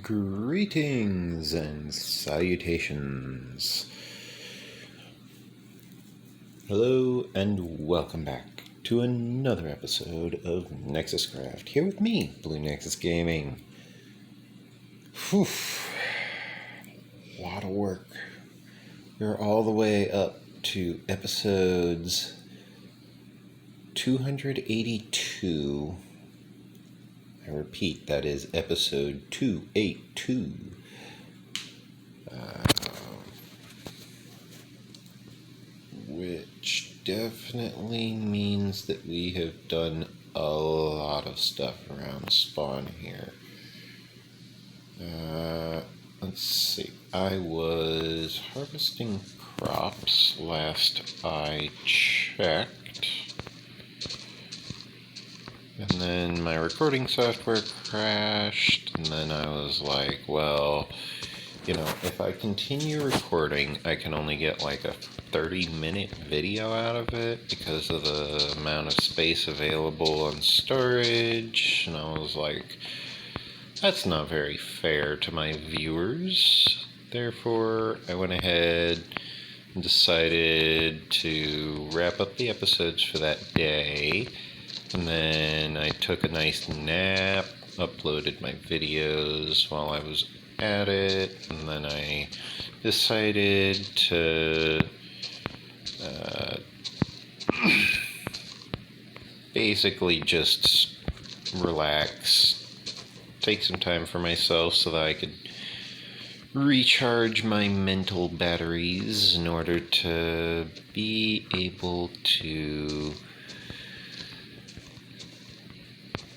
Greetings and salutations. Hello and welcome back to another episode of NexusCraft. Here with me, Blue Nexus Gaming. Whew. A lot of work. We're all the way up to episodes 282. I repeat, that is episode 282. Which definitely means that we have done a lot of stuff around spawn here. Let's see. I was harvesting crops last I checked. And then my recording software crashed, and then I was like, well, if I continue recording, I can only get like a 30-minute video out of it because of the amount of space available on storage. And I was like, that's not very fair to my viewers. Therefore, I went ahead and decided to wrap up the episodes for that day. And then I took a nice nap, uploaded my videos while I was at it, and then I decided to basically just relax, take some time for myself so that I could recharge my mental batteries in order to be able to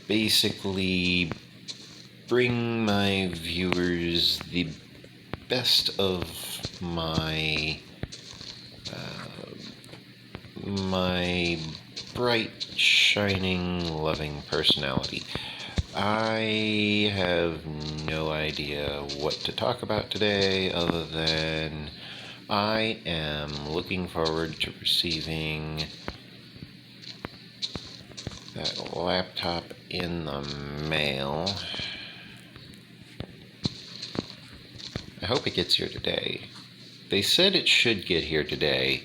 basically bring my viewers the best of my bright, shining, loving personality. I have no idea what to talk about today other than I am looking forward to receiving that laptop in the mail. I hope it gets here today. They said it should get here today.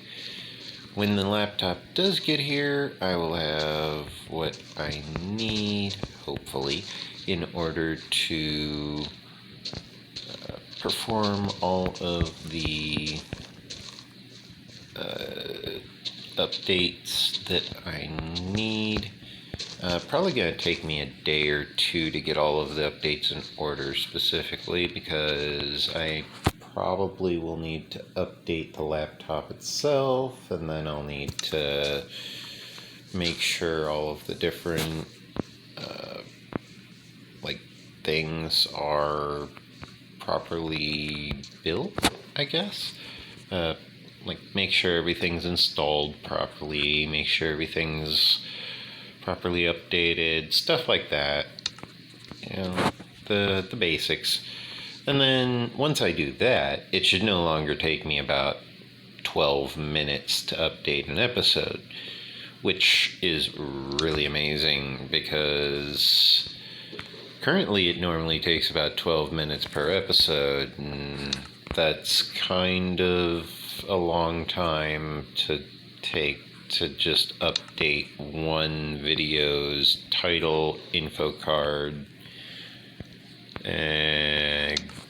When the laptop does get here, I will have what I need, hopefully, in order to perform all of the updates that I need. Probably going to take me a day or two to get all of the updates in order specifically, because I probably will need to update the laptop itself, and then I'll need to make sure all of the different things are properly built, I guess. Make sure everything's installed properly, make sure everything's properly updated, stuff like that. The basics. And then once I do that, it should no longer take me about 12 minutes to update an episode, which is really amazing because currently it normally takes about 12 minutes per episode, and that's kind of a long time to take to just update one video's title, info card,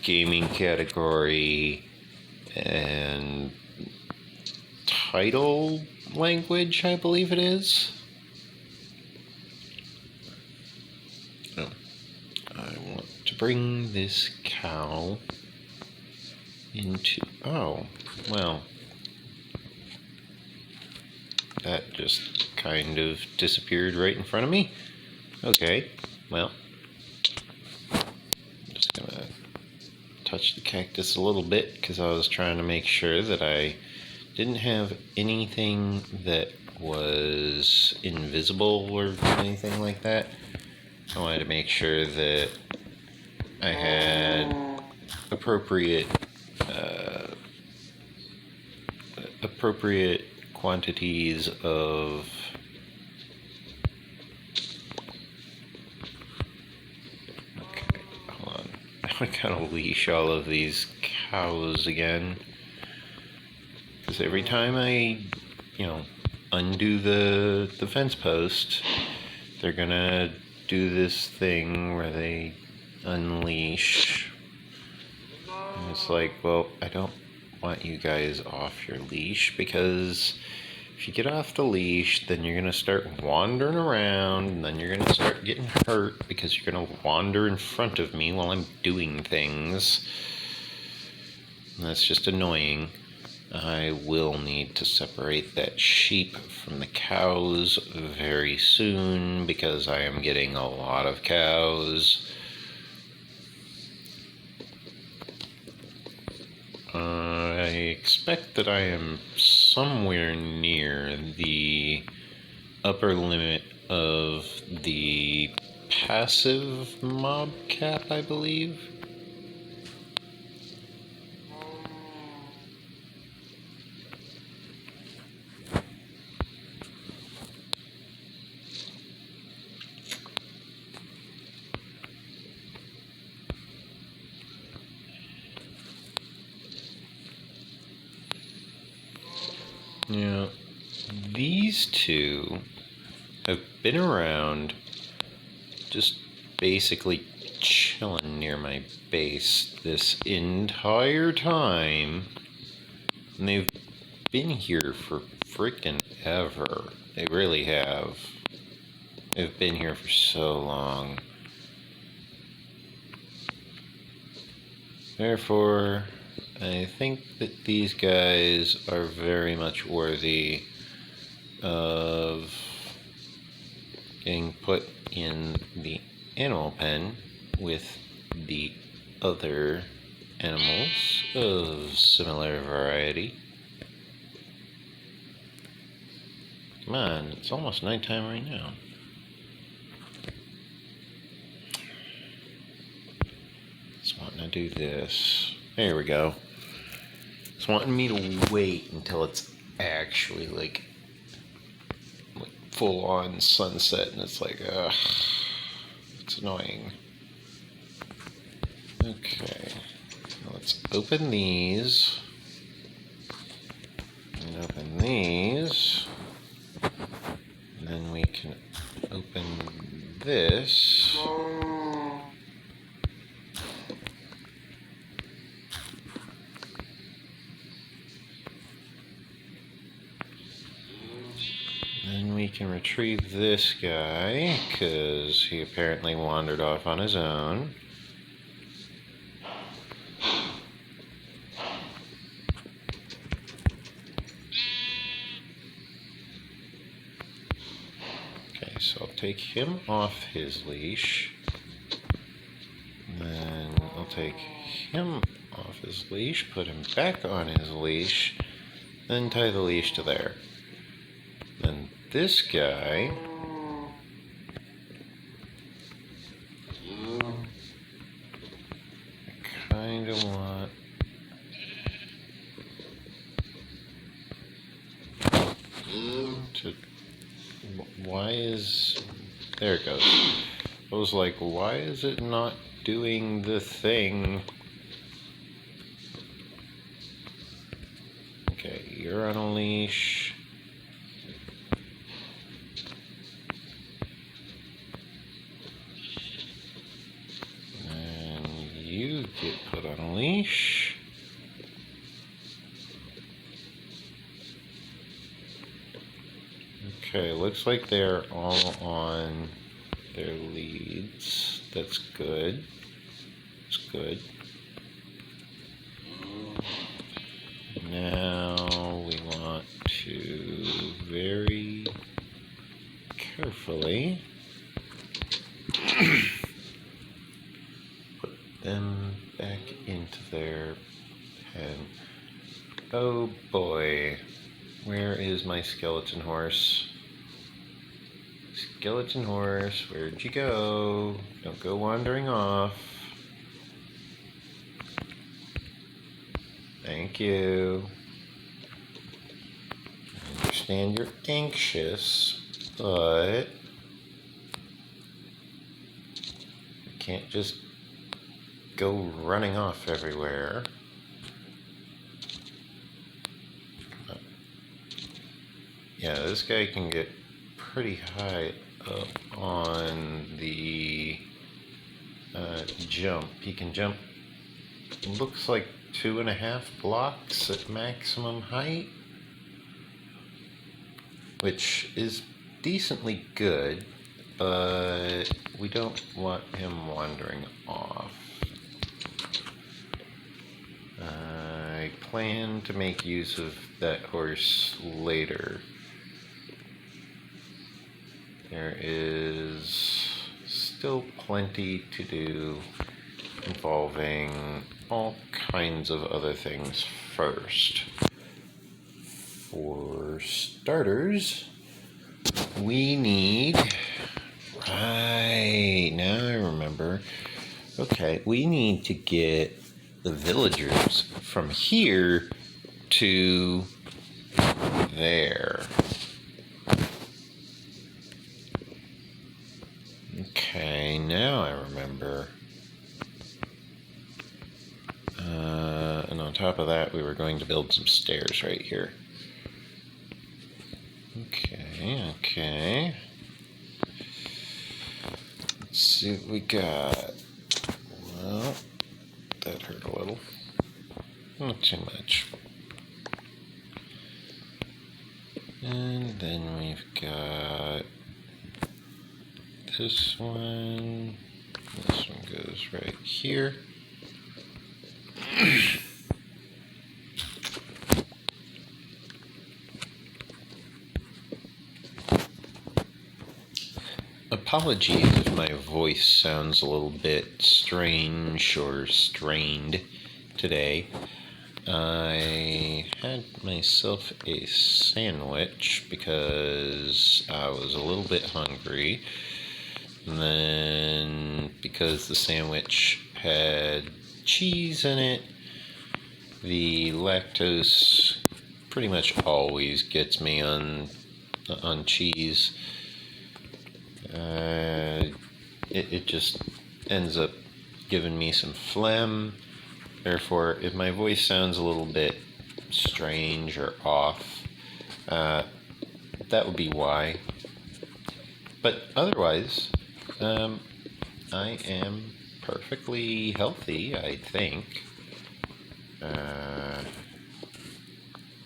gaming category, and title language, I believe it is. Oh, I want to bring this cow into... Oh, well, that just kind of disappeared right in front of me. Okay, well, I'm just gonna touch the cactus a little bit because I was trying to make sure that I didn't have anything that was invisible or anything like that. I wanted to make sure that I had appropriate quantities of okay, hold on. I gotta leash all of these cows again. Because every time I, undo the fence post, they're gonna do this thing where they unleash. And it's like, well, I don't want you guys off your leash, because if you get off the leash, then you're gonna start wandering around, and then you're gonna start getting hurt because you're gonna wander in front of me while I'm doing things. And that's just annoying. I will need to separate that sheep from the cows very soon, because I am getting a lot of cows. I expect that I am somewhere near the upper limit of the passive mob cap, I believe. Yeah, these two have been around just basically chilling near my base this entire time. And they've been here for freaking ever. They really have. They've been here for so long. Therefore, I think that these guys are very much worthy of getting put in the animal pen with the other animals of similar variety. Come on, it's almost nighttime right now. It's wanting to do this. There we go. It's wanting me to wait until it's actually like full on sunset, and it's like, ugh, it's annoying. Okay, let's open these, and open these, and then we can open this. Then we can retrieve this guy, because he apparently wandered off on his own. Okay, so I'll take him off his leash. Then I'll take him off his leash, put him back on his leash, then tie the leash to there. Then this guy, I kind of want to, why is, there it goes. I was like, why is it not doing the thing? Okay, you're on a leash. And you get put on a leash. Okay, looks like they're all on their leads. That's good. That's good. Now we want to very carefully put them back into their pen. Oh boy, where is my skeleton horse? Skeleton horse, where'd you go? Don't go wandering off. Thank you. I understand you're anxious, but you can't just go running off everywhere. Yeah, this guy can get pretty high up on the jump. He can jump, looks like 2.5 blocks at maximum height, which is decently good, but we don't want him wandering off. I plan to make use of that horse later. There is still plenty to do involving all kinds of other things first. For starters, we need... Right, now I remember. Okay, we need to get the villagers from here to there. Okay, now I remember. And on top of that, we were going to build some stairs right here. Okay. Let's see what we got. Well, that hurt a little. Not too much. And then we've got this one. This one goes right here. Apologies if my voice sounds a little bit strange or strained today. I had myself a sandwich because I was a little bit hungry. And then because the sandwich had cheese in it, the lactose pretty much always gets me on cheese. It just ends up giving me some phlegm. Therefore, if my voice sounds a little bit strange or off, that would be why. But otherwise, I am perfectly healthy, I think. I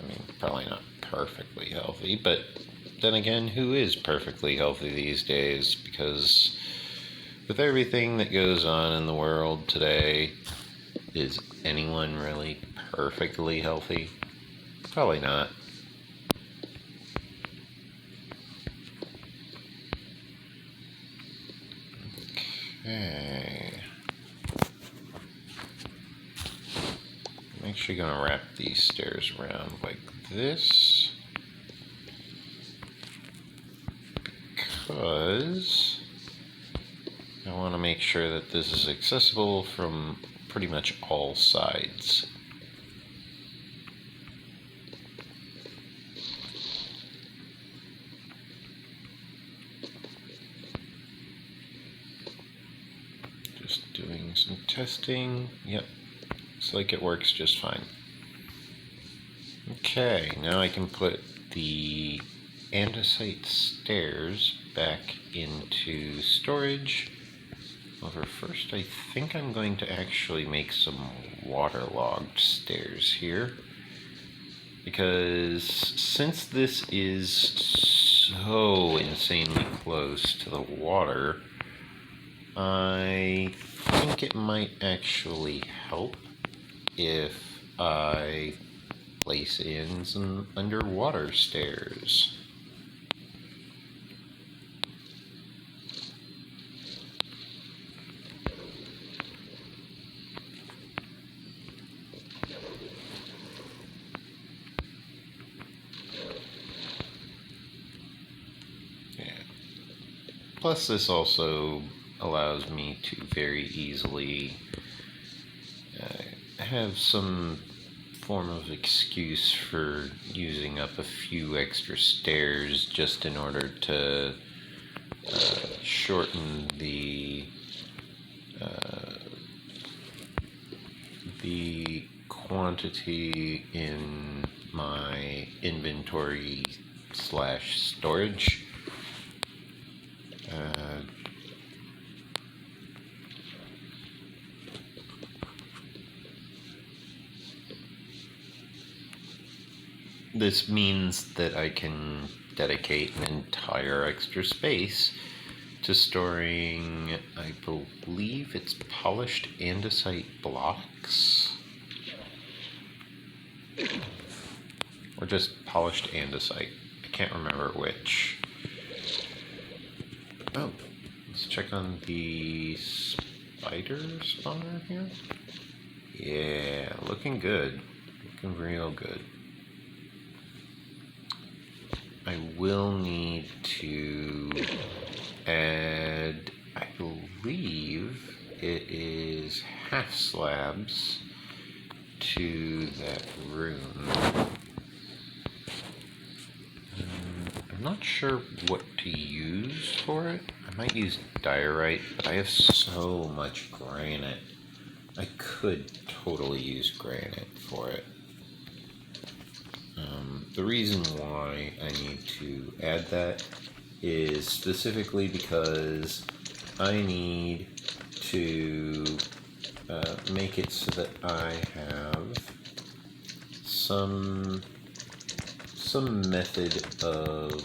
mean, probably not perfectly healthy, but then again, who is perfectly healthy these days? Because with everything that goes on in the world today, is anyone really perfectly healthy? Probably not. Okay. I'm actually going to wrap these stairs around like this, because I want to make sure that this is accessible from pretty much all sides. Just doing some testing. Yep, looks like it works just fine. Okay, now I can put the andesite stairs back into storage. However, first I think I'm going to actually make some waterlogged stairs here, because since this is so insanely close to the water, I think it might actually help if I place in some underwater stairs. Plus, this also allows me to very easily have some form of excuse for using up a few extra stairs just in order to shorten the the quantity in my inventory slash storage. This means that I can dedicate an entire extra space to storing, I believe it's polished andesite blocks, or just polished andesite. I can't remember which. Oh, let's check on the spider spawner here. Yeah, looking good. Looking real good. I will need to add, I believe it is half slabs to that room. I'm not sure what to use for it. I might use diorite, but I have so much granite. I could totally use granite for it. The reason why I need to add that is specifically because I need to make it so that I have some method of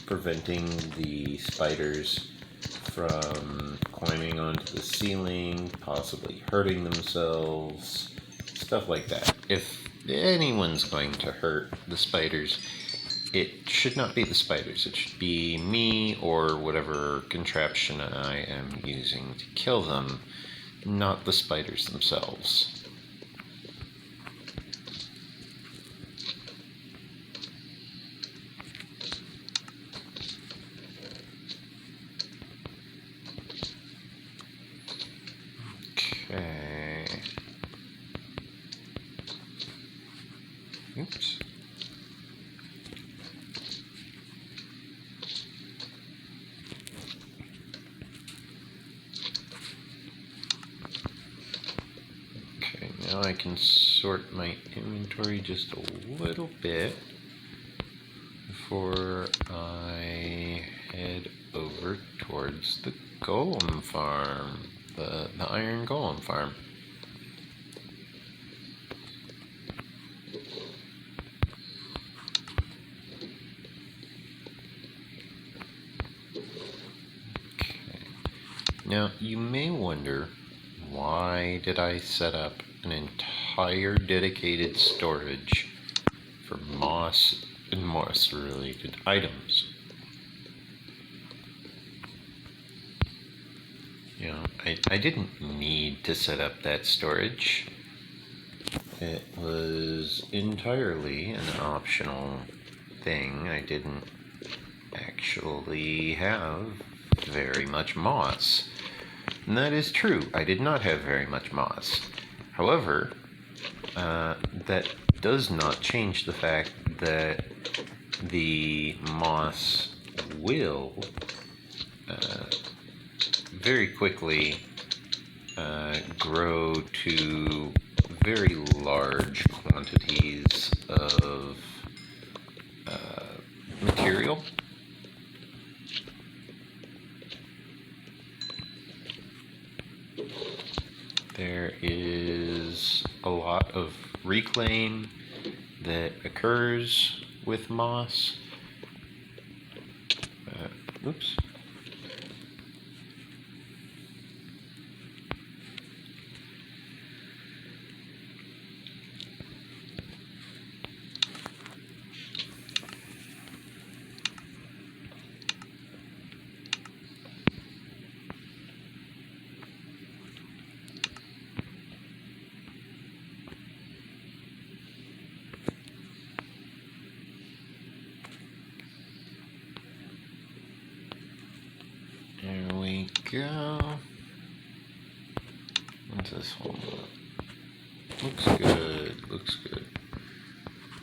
preventing the spiders from climbing onto the ceiling, possibly hurting themselves, stuff like that. If anyone's going to hurt the spiders, it should not be the spiders. It should be me or whatever contraption I am using to kill them, not the spiders themselves. Okay. Oops. Okay, now I can sort my inventory just a little bit before I head over towards the golem farm, the iron golem farm. Now, you may wonder, why did I set up an entire dedicated storage for moss and moss-related items? You know, I didn't need to set up that storage. It was entirely an optional thing. I didn't actually have very much moss. And that is true. I did not have very much moss. However, that does not change the fact that the moss will very quickly grow to very large quantities of material. There is a lot of reclaim that occurs with moss. Oops. There we go. What's this hold up? Looks good, looks good.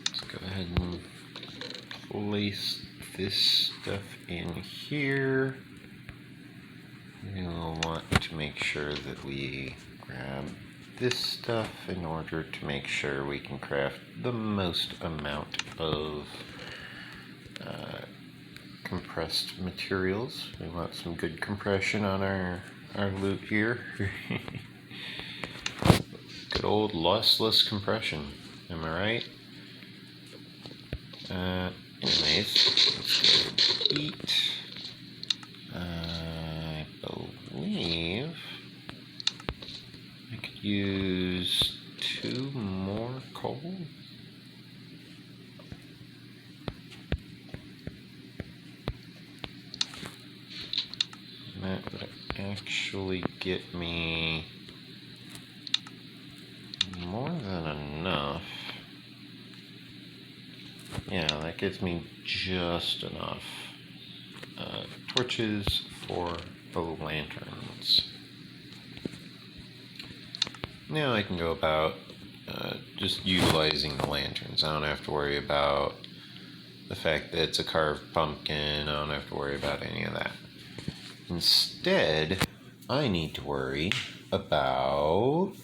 Let's go ahead and place this stuff in here. We'll want to make sure that we grab this stuff in order to make sure we can craft the most amount of compressed materials. We want some good compression on our loot here. Good old lossless compression, am I right? Anyways, let's go eat. I believe I could use 2 more coal. And that would actually get me more than enough. Yeah, that gets me just enough torches for the lanterns. Now I can go about just utilizing the lanterns. I don't have to worry about the fact that it's a carved pumpkin. I don't have to worry about any of that. Instead, I need to worry about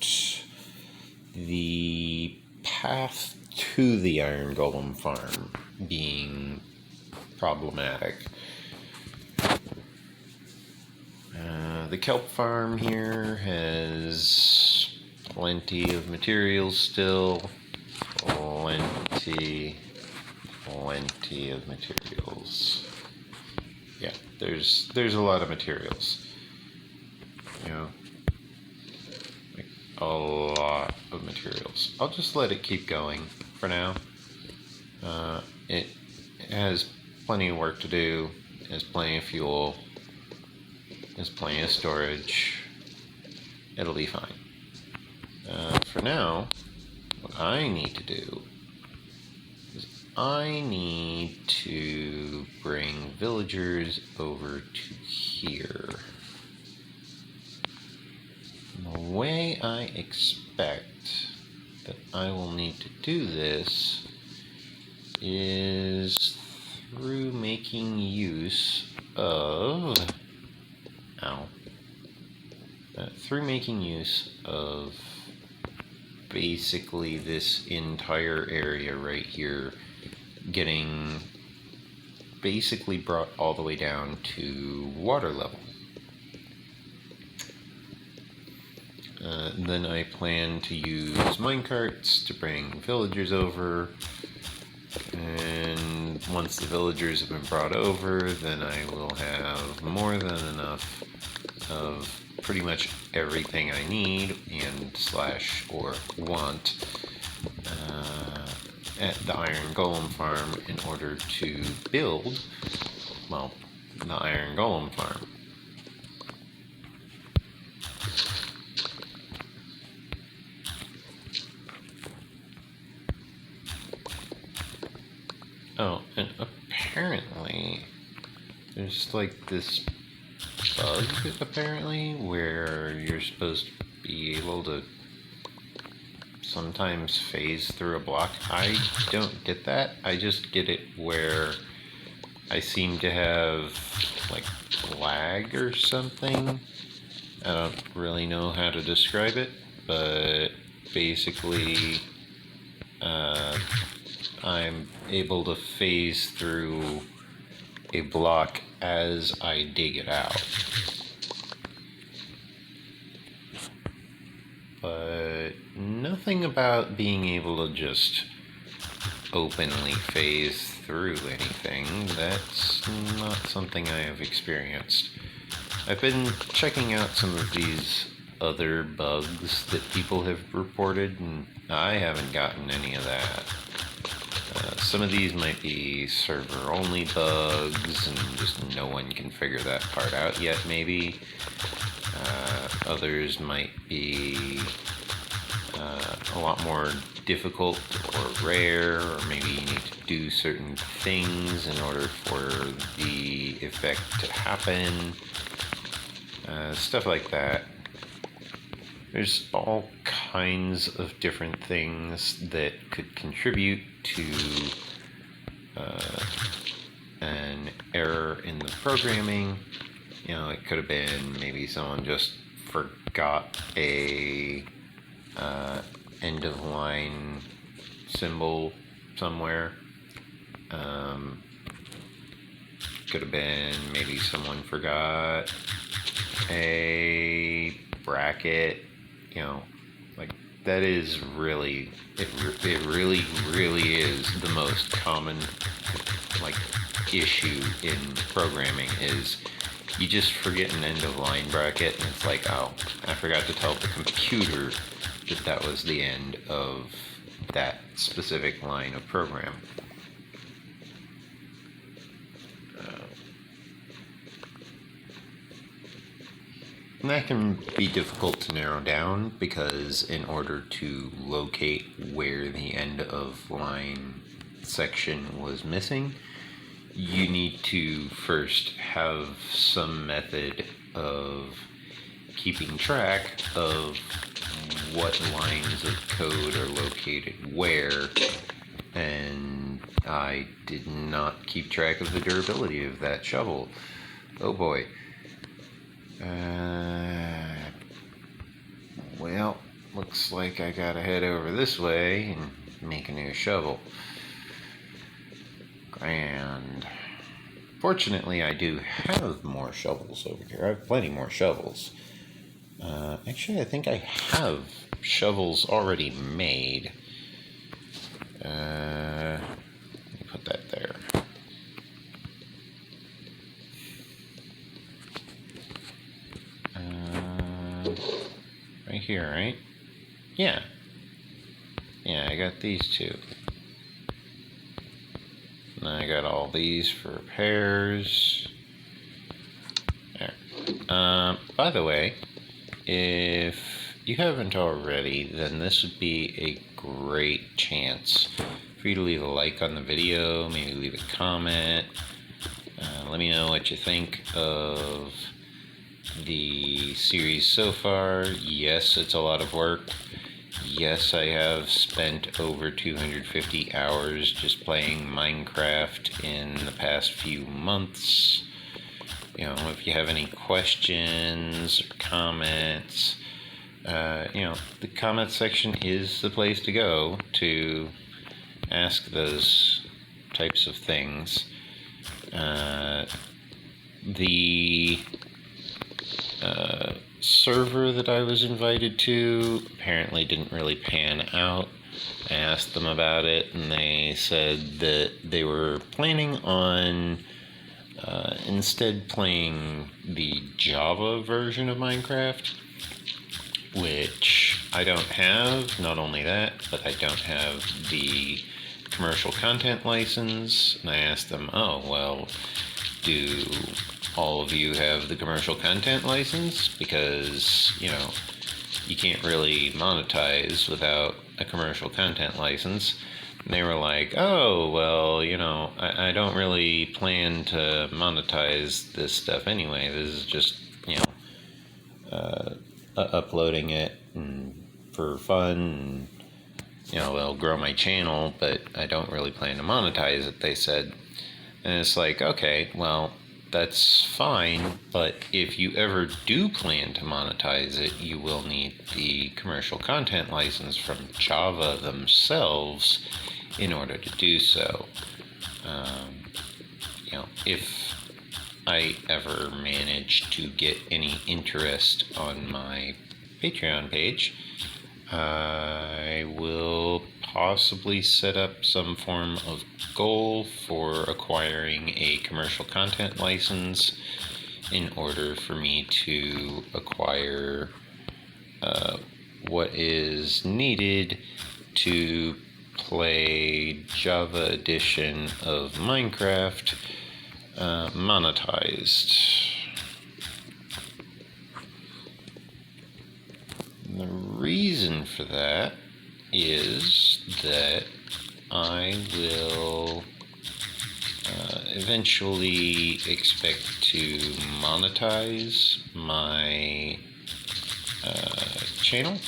the path to the Iron Golem farm being problematic. The kelp farm here has plenty of materials still. Plenty of materials. Yeah, there's a lot of materials. You know, like a lot of materials. I'll just let it keep going for now. It has plenty of work to do. It has plenty of fuel. There's plenty of storage. It'll be fine. For now, what I need to do is I need to bring villagers over to here. And the way I expect that I will need to do this is through making use of through making use of basically this entire area right here getting basically brought all the way down to water level. Then I plan to use minecarts to bring villagers over, and once the villagers have been brought over, then I will have more than enough of pretty much everything I need and or want at the Iron Golem farm in order to build, well, the Iron Golem farm. Oh, and apparently there's like this bug, apparently, where you're supposed to be able to sometimes phase through a block. I don't get that. I just get it where I seem to have like lag or something. I don't really know how to describe it, but basically I'm able to phase through a block as I dig it out. But nothing about being able to just openly phase through anything. That's not something I have experienced. I've been checking out some of these other bugs that people have reported, and I haven't gotten any of that. Some of these might be server-only bugs, and just no one can figure that part out yet, maybe. Others might be a lot more difficult or rare, or maybe you need to do certain things in order for the effect to happen. Stuff like that. There's all kinds of different things that could contribute to an error in the programming. You know, it could have been maybe someone just forgot a line symbol somewhere. Could have been maybe someone forgot a bracket, you know, like that is really, it really is the most common like issue in programming is you just forget an end of line bracket and it's like, oh, I forgot to tell the computer that that was the end of that specific line of program. And that can be difficult to narrow down because in order to locate where the end of line section was missing, you need to first have some method of keeping track of what lines of code are located where, and I did not keep track of the durability of that shovel. Oh boy. Well, looks like I gotta head over this way and make a new shovel. Grand. Fortunately, I do have more shovels over here. I have plenty more shovels. Actually, I think I have shovels already made. Let me put that there. Right here, right? Yeah. Yeah, I got these two. And I got all these for repairs. There. By the way, if you haven't already, then this would be a great chance for you to leave a like on the video, maybe leave a comment. Let me know what you think of the series so far. Yes, it's a lot of work. Yes, I have spent over 250 hours just playing Minecraft in the past few months. You know, if you have any questions or comments, you know, the comment section is the place to go to ask those types of things. The server that I was invited to apparently didn't really pan out. I asked them about it and they said that they were planning on instead playing the Java version of Minecraft, which I don't have. Not only that, but I don't have the commercial content license. And I asked them, oh, well, do all of you have the commercial content license? Because, you know, you can't really monetize without a commercial content license. And they were like, oh, well, you know, I don't really plan to monetize this stuff anyway. This is just, you know, uploading it for fun. And, you know, they'll grow my channel, but I don't really plan to monetize it, they said. And it's like, okay, well, that's fine, but if you ever do plan to monetize it, you will need the commercial content license from Java themselves in order to do so. You know, if I ever manage to get any interest on my Patreon page, I will possibly set up some form of goal for acquiring a commercial content license in order for me to acquire what is needed to play Java edition of Minecraft monetized. The reason for that is that I will eventually expect to monetize my channel.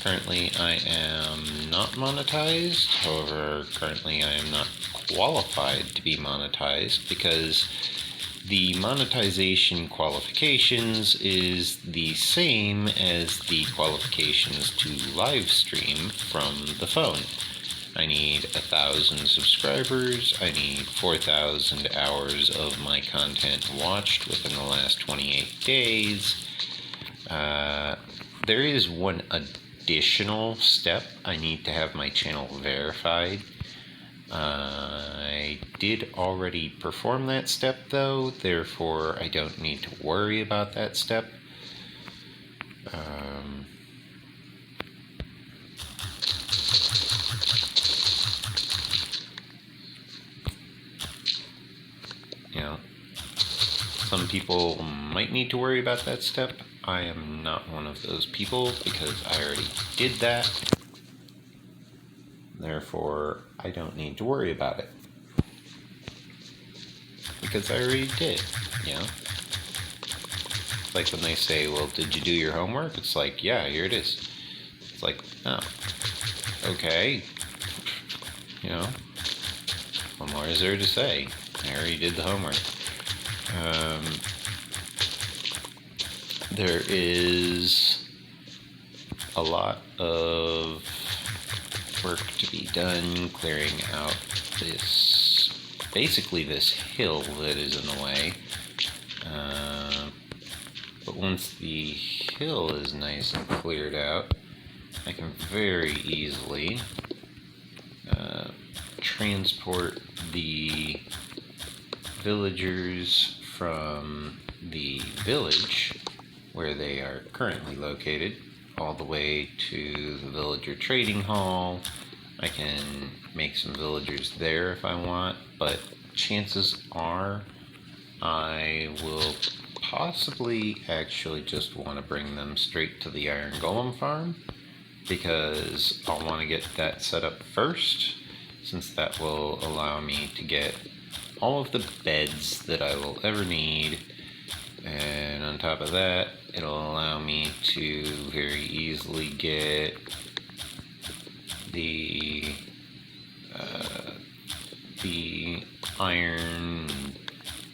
Currently I am not monetized, however currently I am not qualified to be monetized because the monetization qualifications is the same as the qualifications to live stream from the phone. I need 1,000 subscribers, I need 4,000 hours of my content watched within the last 28 days. There is one additional step. I need to have my channel verified. I did already perform that step though, therefore I don't need to worry about that step. You know, some people might need to worry about that step. I am not one of those people because I already did that. Therefore, I don't need to worry about it. Because I already did, you know? Like when they say, well, did you do your homework? It's like, yeah, here it is. It's like, oh, okay. You know, what more is there to say? I already did the homework. There is a lot of work to be done clearing out this, basically this hill that is in the way. But once the hill is nice and cleared out, I can very easily transport the villagers from the village where they are currently located all the way to the villager trading hall. I can make some villagers there if I want, but chances are I will possibly actually just want to bring them straight to the Iron Golem farm, because I'll want to get that set up first, since that will allow me to get all of the beds that I will ever need, and on top of that, it'll allow me to very easily get the iron,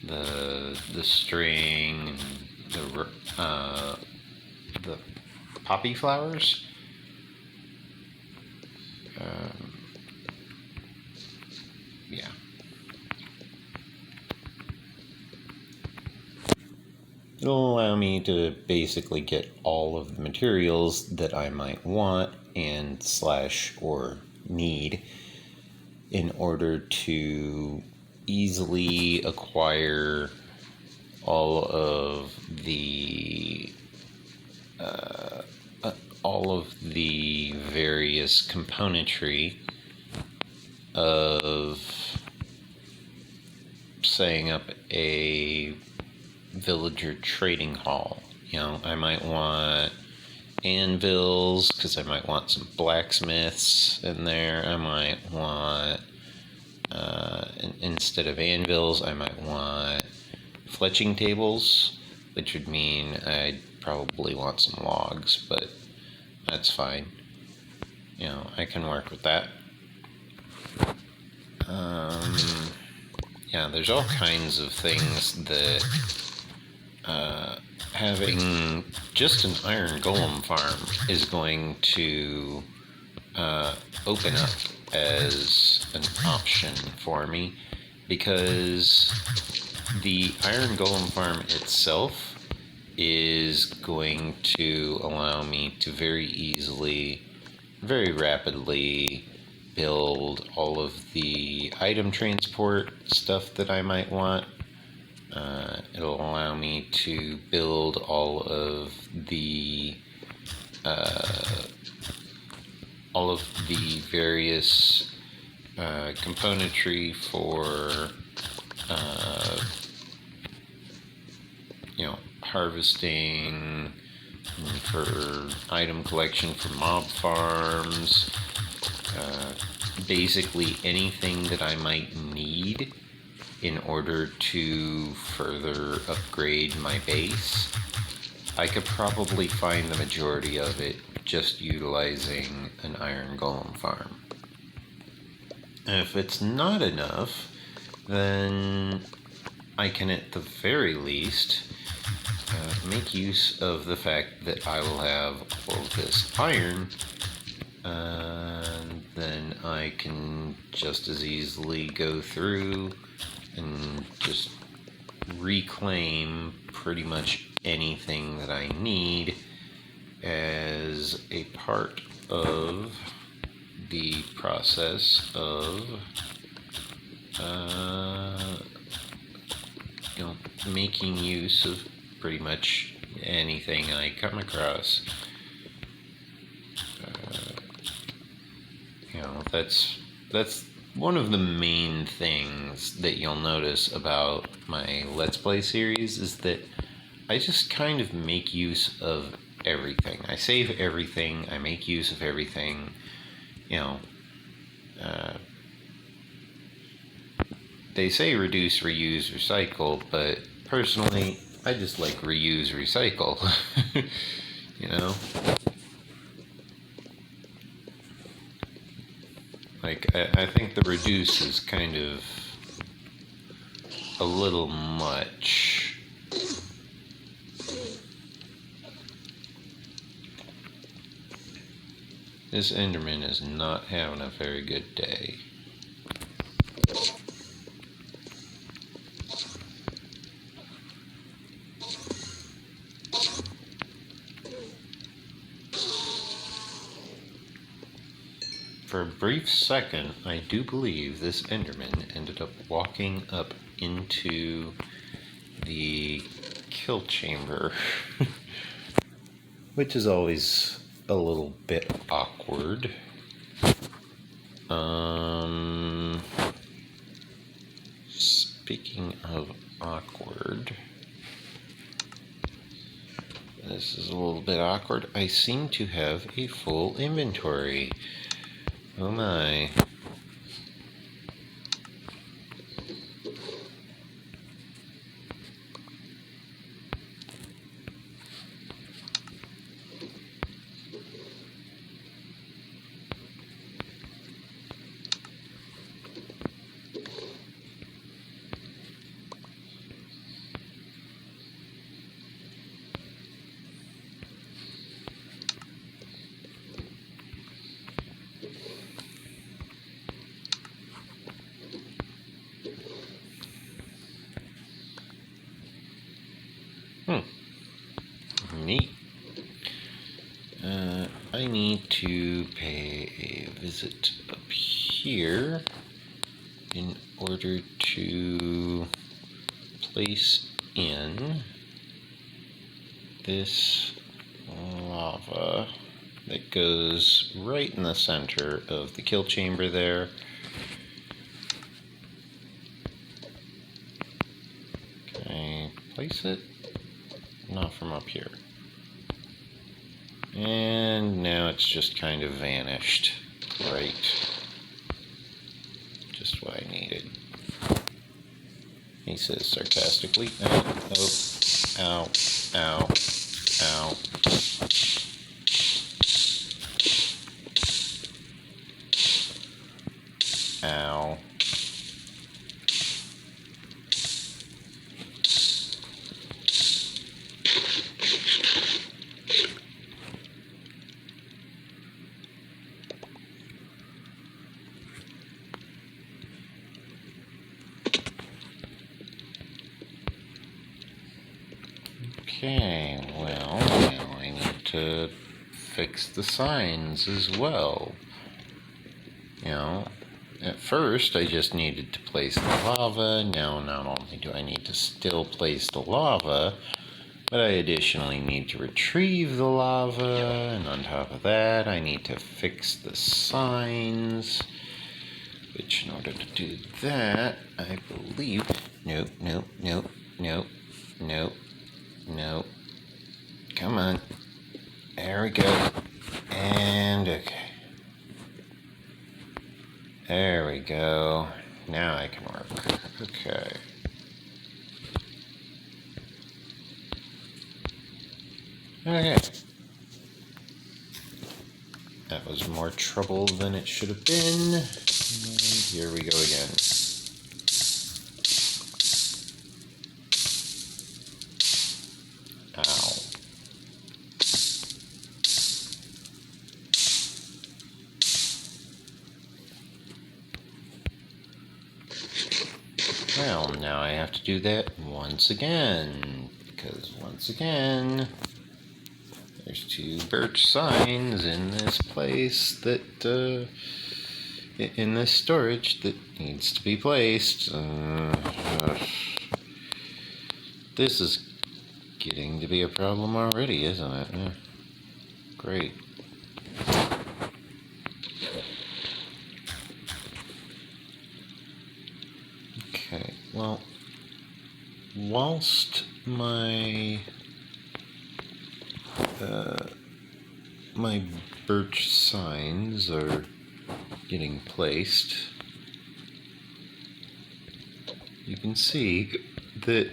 the string, the poppy flowers. Yeah. It'll allow me to basically get all of the materials that I might want and or need in order to easily acquire all of the various componentry of setting up a villager trading hall. You know, I might want anvils because I might want some blacksmiths in there. I might want instead of anvils, I might want fletching tables, which would mean I'd probably want some logs, but that's fine. You know, I can work with that. Yeah, there's all kinds of things that having just an iron golem farm is going to open up as an option for me, because the iron golem farm itself is going to allow me to very easily, very rapidly build all of the item transport stuff that I might want. It'll allow me to build all of the various componentry for you know, harvesting, for item collection for mob farms, basically anything that I might need in order to further upgrade my base. I could probably find the majority of it just utilizing an iron golem farm. And if it's not enough, then I can at the very least make use of the fact that I will have all of this iron, and then I can just as easily go through and just reclaim pretty much anything that I need as a part of the process of making use of pretty much anything I come across. That's one of the main things that you'll notice about my Let's Play series, is that I just kind of make use of everything. I save everything, I make use of everything, they say reduce, reuse, recycle, but personally, I just like reuse, recycle, Like, I think the reduce is kind of a little much. This Enderman is not having a very good day. For a brief second, I do believe this Enderman ended up walking up into the kill chamber, which is always a little bit awkward. Speaking of awkward, this is a little bit awkward. I seem to have a full inventory. Oh my. Neat. I need to pay a visit up here in order to place in this lava that goes right in the center of the kill chamber there. Can I place it? Not from up here. And now it's just kind of vanished. Right. Just what I needed. He says sarcastically, ow, ow, ow, ow, ow. Okay, well, now I need to fix the signs as well. At first I just needed to place the lava. Now not only do I need to still place the lava, but I additionally need to retrieve the lava, and on top of that I need to fix the signs, which in order to do that, I believe... Nope. No. Come on. There we go. And okay. There we go. Now I can work. Okay. Okay. That was more trouble than it should have been. And here we go again. Well, now I have to do that once again, because once again, there's 2 birch signs in this place that, in this storage that needs to be placed. This is getting to be a problem already, isn't it? Yeah. Great. Okay, well, whilst my my birch signs are getting placed, you can see that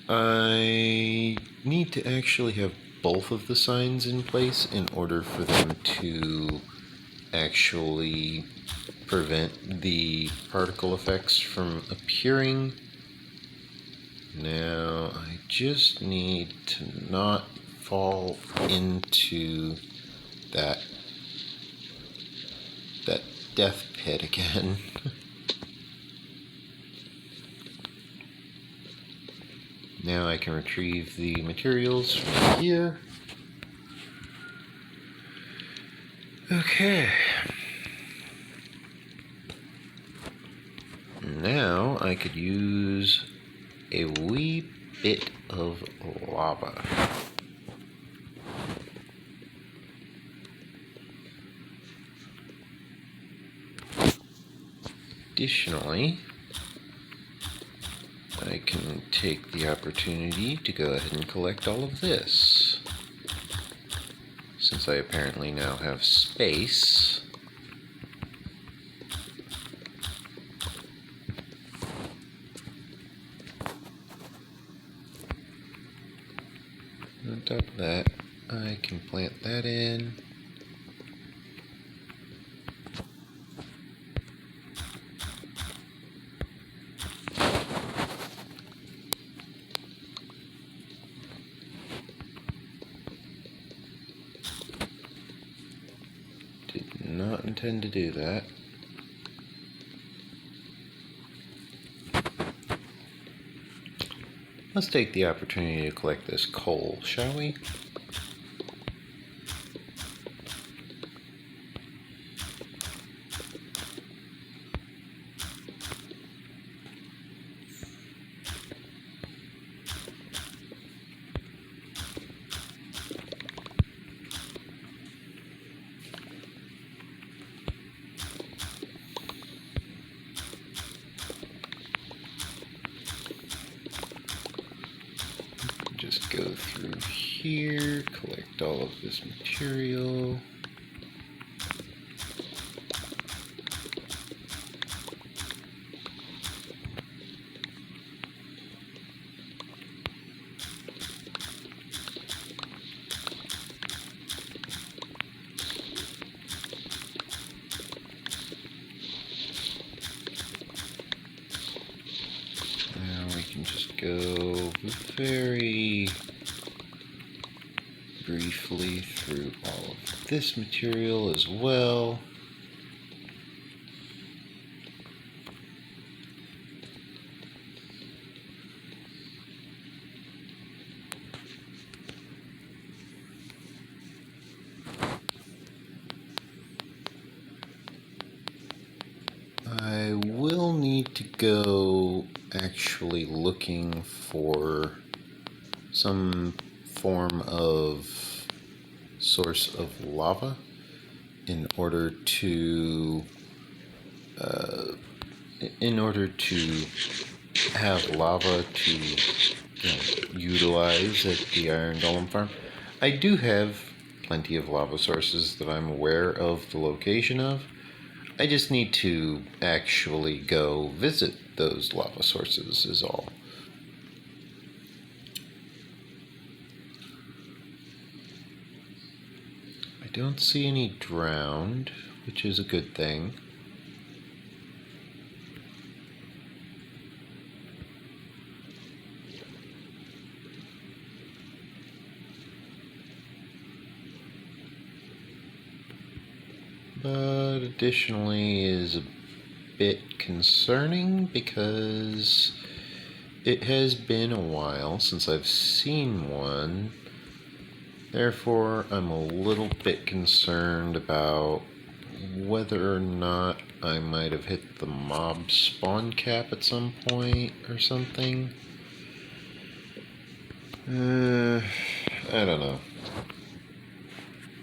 I need to actually have both of the signs in place in order for them to actually prevent the particle effects from appearing. Now I just need to not fall into that death pit again. Now I can retrieve the materials from here. Okay. Now I could use a wee bit of lava. Additionally, I can take the opportunity to go ahead and collect all of this. Since I apparently now have space, on top of that, I can plant that in. Did not intend to do that. Let's take the opportunity to collect this coal, shall we? Just go through here, collect all of this material. Now we can just go very briefly through all of this material as well. I will need to go actually looking for some form of source of lava in order to have lava to utilize at the Iron Golem farm. I do have plenty of lava sources that I'm aware of the location of. I just need to actually go visit those lava sources is all. I don't see any drowned, which is a good thing. But additionally is bit concerning because it has been a while since I've seen one. Therefore, I'm a little bit concerned about whether or not I might have hit the mob spawn cap at some point or something. I don't know.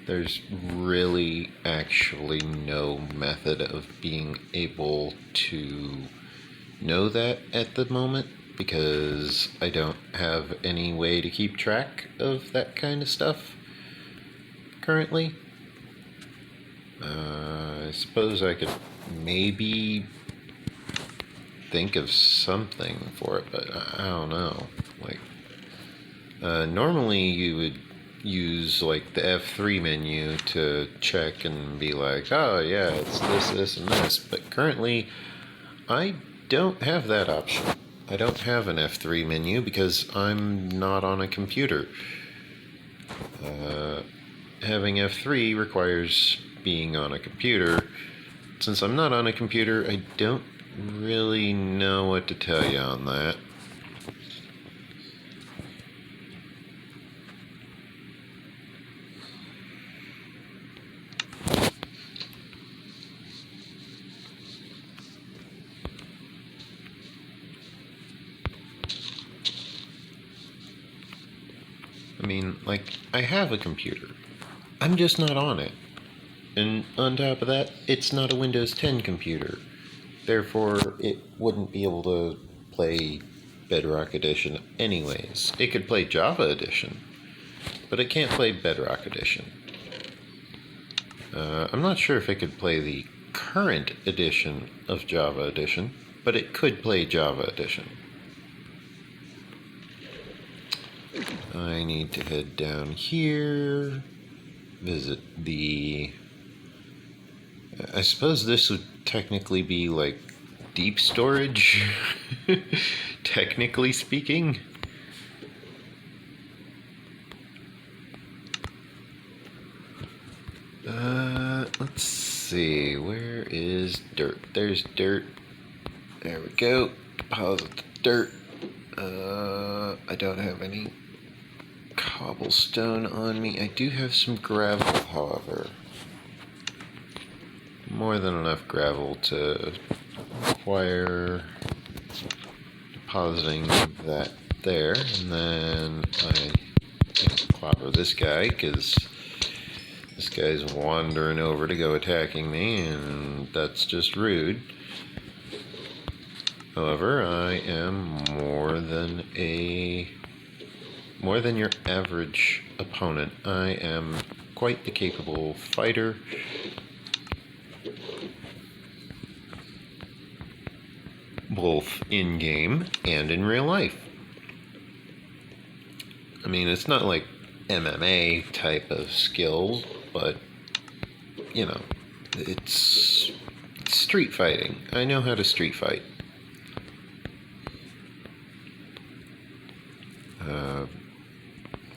There's really actually no method of being able to know that at the moment because I don't have any way to keep track of that kind of stuff currently. I suppose I could maybe think of something for it, but I don't know. Like, normally you would use like the F3 menu to check and be like, oh yeah, it's this, and this. But currently, I don't have that option. I don't have an F3 menu because I'm not on a computer. Having F3 requires being on a computer. Since I'm not on a computer, I don't really know what to tell you on that. I mean, like, I have a computer. I'm just not on it. And on top of that, it's not a Windows 10 computer. Therefore, it wouldn't be able to play Bedrock Edition anyways. It could play Java Edition, but it can't play Bedrock Edition. I'm not sure if it could play the current edition of Java Edition, but it could play Java Edition. I need to head down here, visit the... I suppose this would technically be like deep storage, technically speaking. Let's see, where is dirt? There's dirt. There we go. Deposit the dirt. I don't have any cobblestone on me. I do have some gravel, however. More than enough gravel to require depositing that there, and then I clobber this guy because this guy's wandering over to go attacking me, and that's just rude. However, I am more than your average opponent. I am quite the capable fighter. Both in-game and in real life. I mean, it's not like MMA type of skill, but, you know, it's street fighting. I know how to street fight.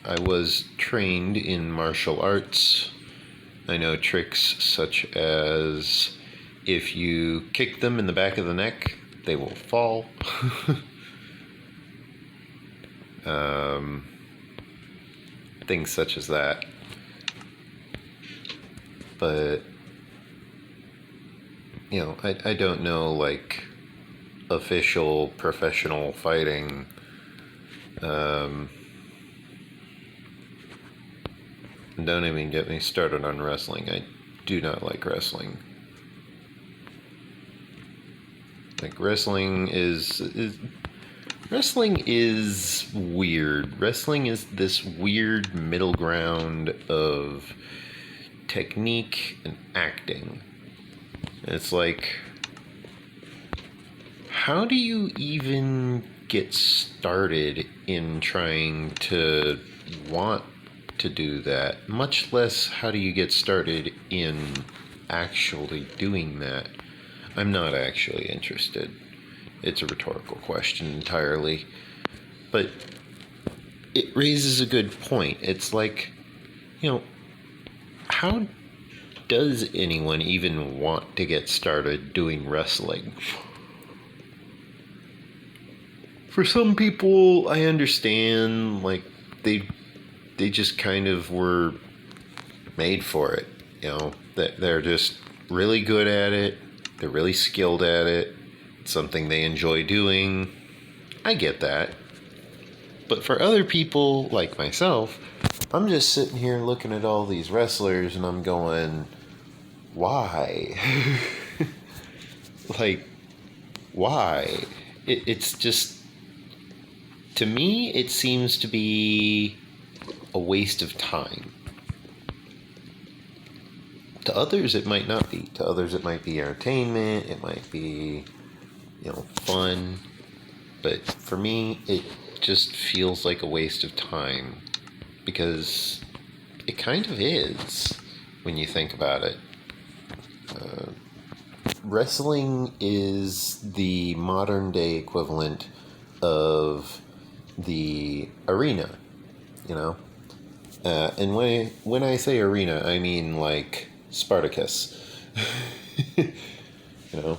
I was trained in martial arts. I know tricks such as if you kick them in the back of the neck, they will fall. Things such as that. But, you know, I don't know, like, official professional fighting. Don't even get me started on wrestling. I do not like wrestling. Like, wrestling is weird. Wrestling is this weird middle ground of technique and acting. It's like, how do you even get started in trying to want to do that? Much less, how do you get started in actually doing that? I'm not actually interested. It's a rhetorical question entirely. But it raises a good point. It's like, you know, how does anyone even want to get started doing wrestling? For some people, I understand, like, they just kind of were made for it, you know, that they're just really good at it, they're really skilled at it, it's something they enjoy doing. I get that. But for other people, like myself, I'm just sitting here looking at all these wrestlers and I'm going, why? Like, why? It's just, to me, it seems to be a waste of time. To others, it might not be. To others, it might be entertainment, it might be, you know, fun. But for me, it just feels like a waste of time. Because it kind of is, when you think about it. Wrestling is the modern day equivalent of the arena, you know? And when I say arena, I mean like Spartacus. You know?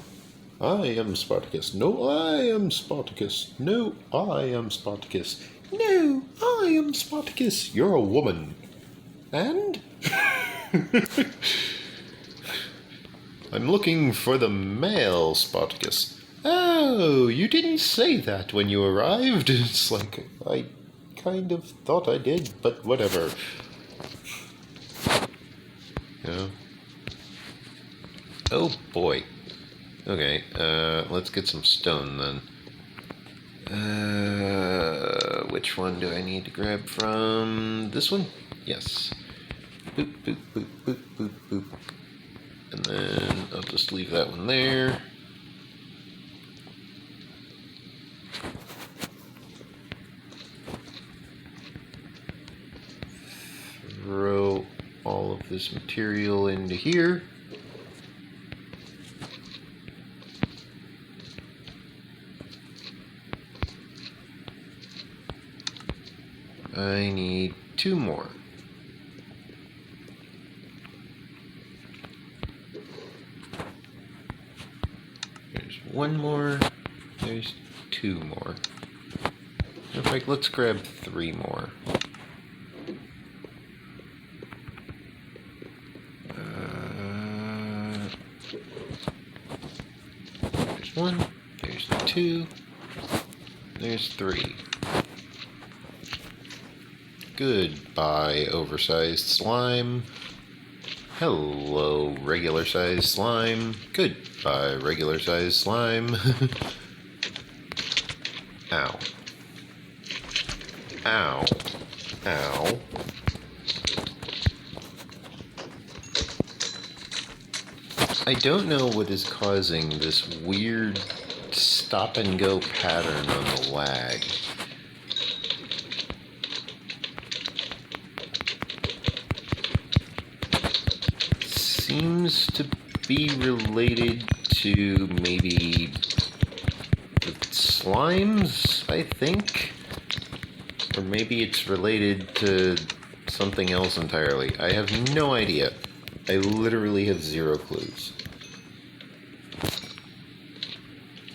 I am Spartacus. No, I am Spartacus. No, I am Spartacus. No, I am Spartacus. You're a woman. And? I'm looking for the male Spartacus. Oh, you didn't say that when you arrived. It's like, I kind of thought I did, but whatever. Yeah. Oh boy. Okay, let's get some stone then. Which one do I need to grab from? This one? Yes. Boop, boop, boop, boop, boop, boop. And then I'll just leave that one there. Throw all of this material into here. I need 2 more. There's 1 more. There's 2 more. In fact, let's grab 3 more. There's 1. There's 2. There's 3. Goodbye, oversized slime. Hello, regular-sized slime. Goodbye, regular-sized slime. Ow. Ow. Ow. I don't know what is causing this weird stop-and-go pattern on the lag. Seems to be related to maybe the slimes, I think? Or maybe it's related to something else entirely. I have no idea. I literally have 0 clues.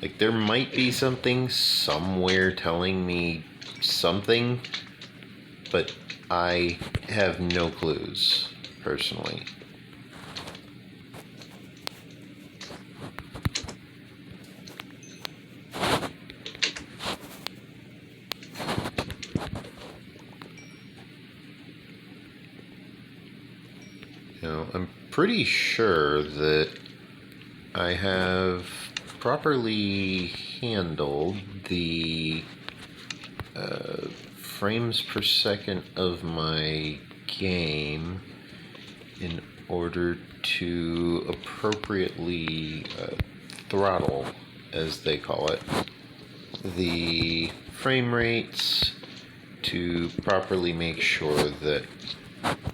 Like, there might be something somewhere telling me something, but I have no clues, personally. You know, I'm pretty sure that I have properly handled the frames per second of my game in order to appropriately throttle, as they call it, the frame rates to properly make sure that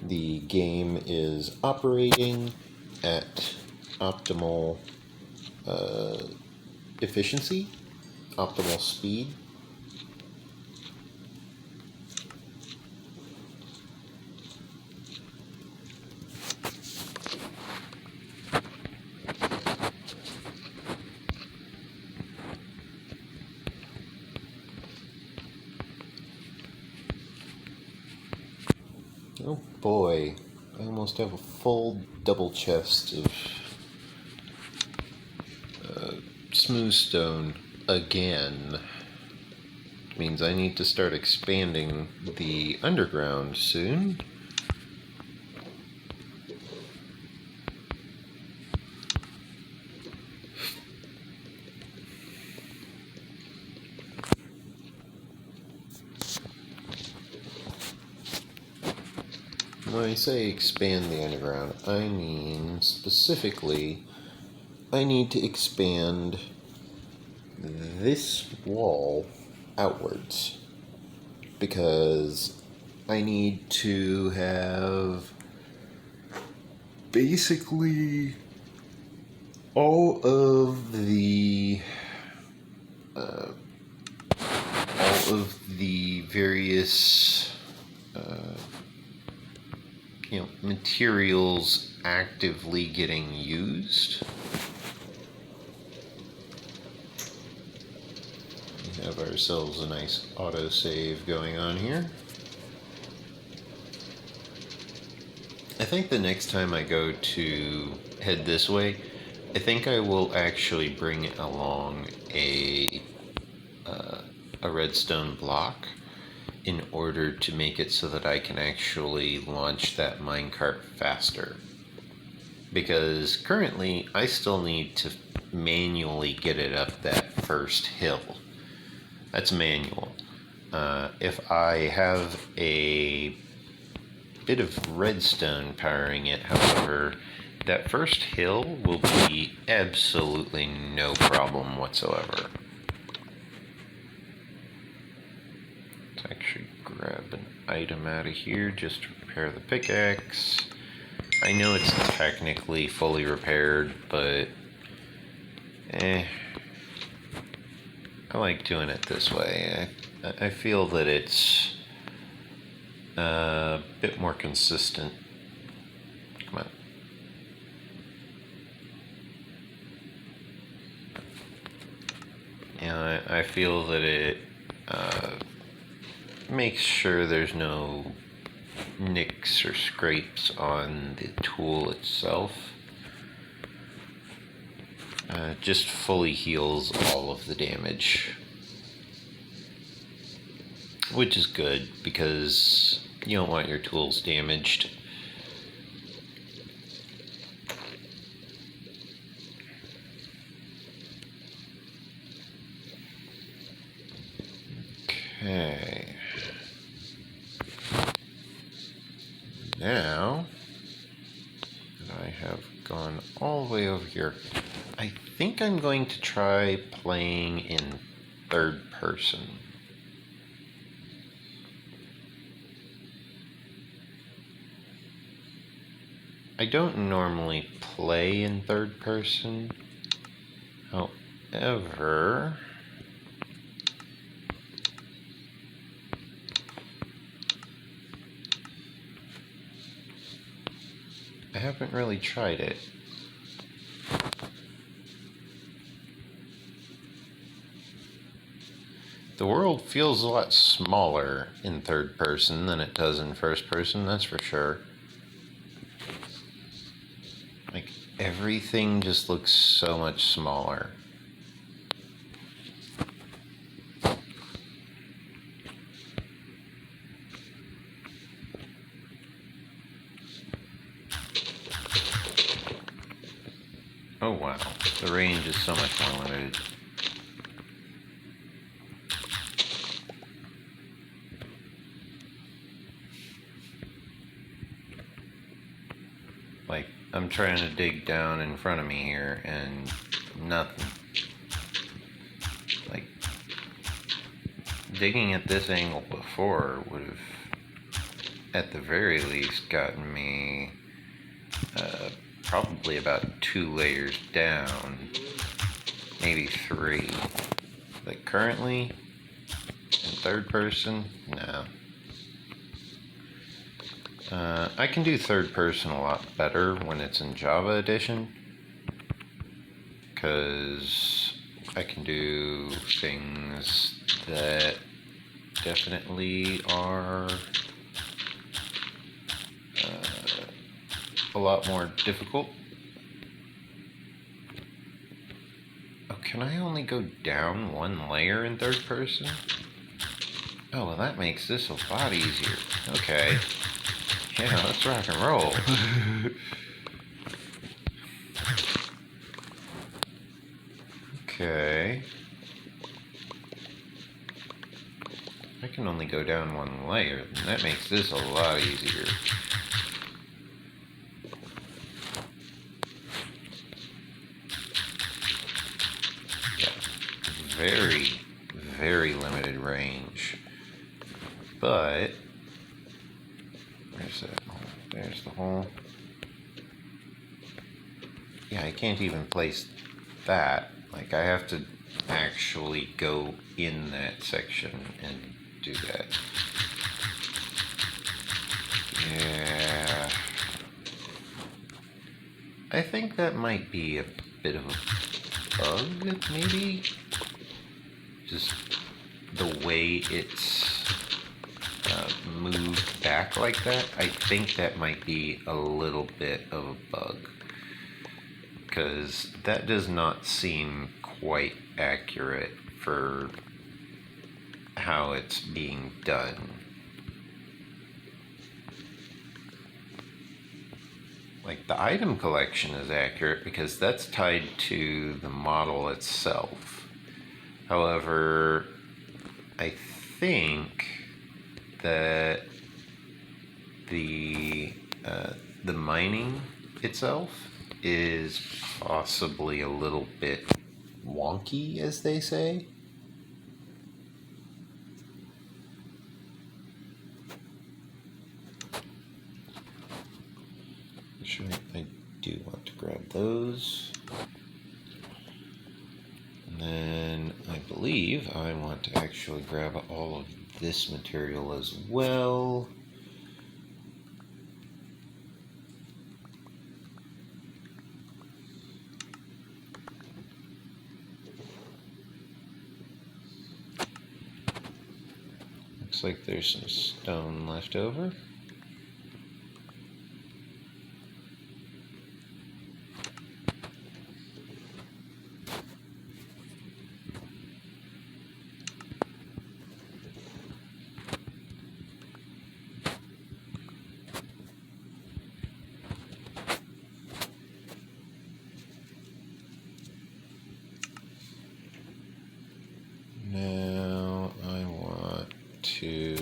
the game is operating at optimal efficiency, optimal speed. boy, I almost have a full double chest of smooth stone again. Means I need to start expanding the underground soon. When I say expand the underground, I mean specifically I need to expand this wall outwards because I need to have basically all of the various materials actively getting used. We have ourselves a nice autosave going on here. I think the next time I go to head this way, I think I will actually bring along a redstone block in order to make it so that I can actually launch that minecart faster. Because currently I still need to manually get it up that first hill. That's manual. If I have a bit of redstone powering it, however, that first hill will be absolutely no problem whatsoever. Let's actually grab an item out of here just to repair the pickaxe. I know it's technically fully repaired, but I like doing it this way. I feel that it's a bit more consistent. Come on. Yeah, I feel that it makes sure there's no nicks or scrapes on the tool itself. Just fully heals all of the damage, which is good because you don't want your tools damaged. Okay. Now that I have gone all the way over here, I think I'm going to try playing in third person. I don't normally play in third person. However, I haven't really tried it. The world feels a lot smaller in third person than it does in first person, that's for sure. Like, everything just looks so much smaller. Oh wow, the range is so much more limited. Like, I'm trying to dig down in front of me here and nothing. Like, digging at this angle before would have, at the very least, gotten me probably about 2 layers down, maybe 3. Like, currently, in third person, no. I can do third person a lot better when it's in Java Edition, because I can do things that definitely are a lot more difficult. Oh, can I only go down one layer in third person? Oh, well, that makes this a lot easier. Okay. Yeah, let's rock and roll. Okay. I can only go down one layer, and that makes this a lot easier. Yeah. Very, very limited range. But where's that hole? There's the hole. Yeah, I can't even place that. Like, I have to actually go in that section and do that. Yeah. I think that might be a bit of a bug, maybe? Just the way it's moved back like that. I think that might be a little bit of a bug, because that does not seem quite accurate for how it's being done. Like, the item collection is accurate because that's tied to the model itself. However, I think that the mining itself is possibly a little bit wonky, as they say. Actually, I do want to grab those. And then I believe I want to actually grab all of this material as well. Looks like there's some stone left over. Now I want to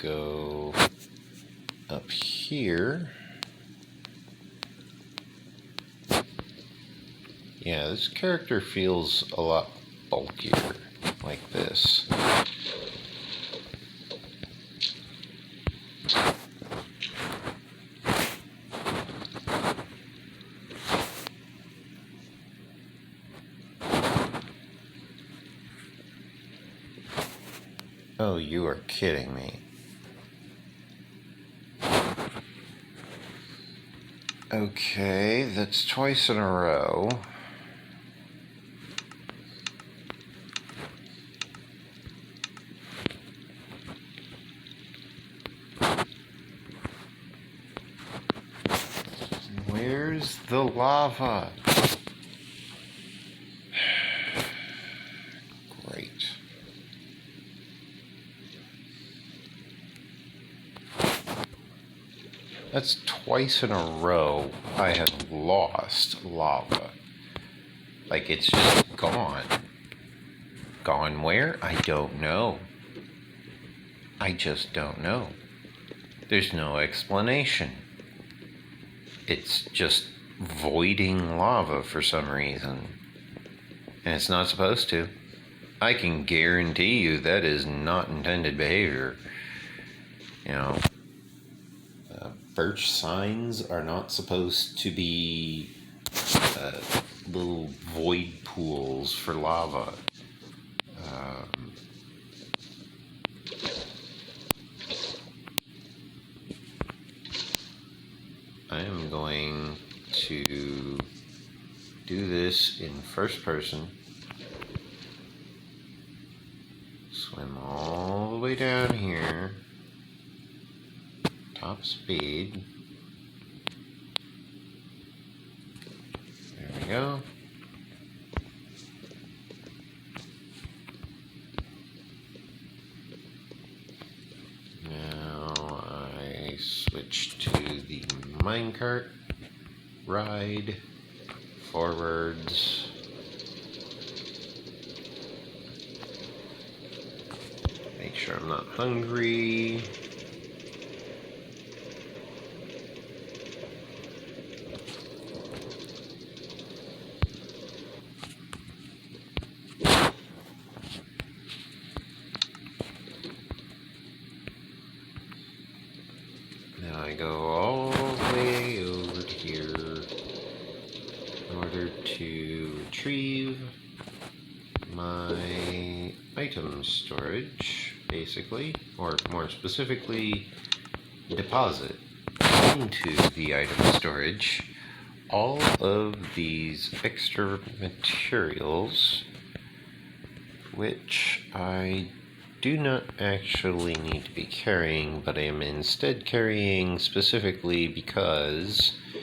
go up here. Yeah, this character feels a lot bulkier like this. Oh, you are kidding me. Okay, that's twice in a row. Where's the lava? Great. That's twice in a row I have lost lava. Like, it's just gone. Gone where? I don't know. I just don't know. There's no explanation. It's just voiding lava for some reason. And it's not supposed to. I can guarantee you that is not intended behavior. You know, birch signs are not supposed to be little void pools for lava. I am going to do this in first person. Swim all the way down here. Top speed. go. Now I switch to the minecart, ride, forwards. Make sure I'm not hungry. Now I go all the way over here in order to retrieve my item storage, basically, or more specifically, deposit into the item storage all of these extra materials, which I do not actually need to be carrying, but I am instead carrying specifically because